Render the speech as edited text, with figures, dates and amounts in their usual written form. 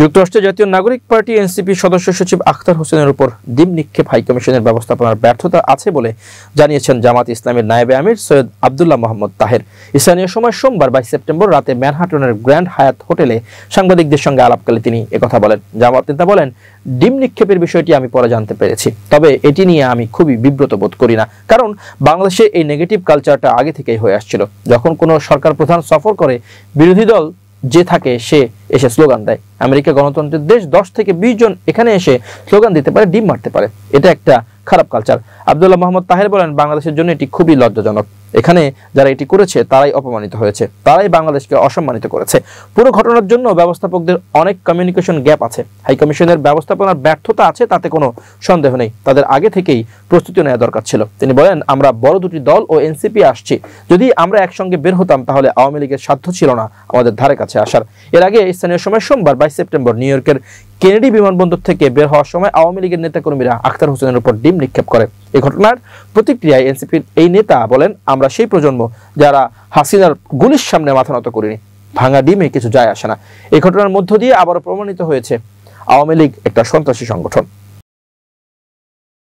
যুক্তরাষ্ট্রের জাতীয় নাগরিক পার্টি এনসিপি সদস্য সচিব আখতার হোসেনের উপর ডিম নিক্ষেপ হাইকমিশনের ব্যবস্থাপনার ব্যর্থতা আছে বলে জানিয়েছেন জামাত ইসলামের নায়েবে আমির সৈয়দ আব্দুল্লাহ মোহাম্মদ তাহের। স্থানীয় সময় সোমবার 22 সেপ্টেম্বর রাতে ম্যানহাটনের গ্র্যান্ড হায়াত হোটেলে সাংবাদিকদের সঙ্গে আলাপকালে তিনি একথা বলেন। জামাত নেতা বলেন, ডিম নিক্ষেপের বিষয়টি আমি পরে জানতে পেরেছি, তবে এটি নিয়ে আমি খুবই বিব্রত বোধ করি না, কারণ বাংলাদেশে এই নেগেটিভ কালচারটা আগে থেকেই হয়ে আসছিল। যখন কোনো সরকার প্রধান সফর করে, বিরোধী দল যে থাকে সে এসে স্লোগান দেয়। আমেরিকা গণতন্ত্রের দেশ, 10 থেকে 20 জন এখানে এসে স্লোগান দিতে পারে, ডিম মারতে পারে, এটা একটা খারাপ কালচার। আব্দুল্লাহ মোহাম্মদ তাহের বলেন, বাংলাদেশের জন্য এটি খুবই লজ্জাজনক। এখানে যারা এটি করেছে তারাই অপমানিত হয়েছে, তারাই বাংলাদেশকে অসম্মানিত করেছে। পুরো ঘটনার জন্য ব্যবস্থাপকদের অনেক কমিউনিকেশন গ্যাপ আছে। হাইকমিশনের ব্যবস্থাপনার ব্যর্থতা আছে, তাতে কোনো সন্দেহ নেই। তাদের আগে থেকেই প্রস্তুতি নেওয়া দরকার ছিল। তিনি বলেন, আমরা বড় দুটি দল ও এনসিপি আসছি, যদি আমরা একসঙ্গে বের হতাম তাহলে আওয়ামী লীগের সাধ্য ছিল না আমাদের ধারে কাছে আসার। এর আগে স্থানীয় সময় সোমবার 22 সেপ্টেম্বর নিউ ইয়র্কের কেনেডি বিমানবন্দর থেকে বের হওয়ার সময় আওয়ামী লীগের নেতাকর্মীরা আখতার হোসেনের উপর ডিম নিক্ষেপ করে। এই ঘটনার প্রতিক্রিয়ায় এনসিপির এই নেতা বলেন, আমরা সেই প্রজন্ম যারা হাসিনার গুলির সামনে মাথা নত করিনি। ভাঙা ডিমে কিছু যায় আসে না। এই ঘটনার মধ্য দিয়ে আবারও প্রমাণিত হয়েছে আওয়ামী লীগ একটা সন্ত্রাসী সংগঠন।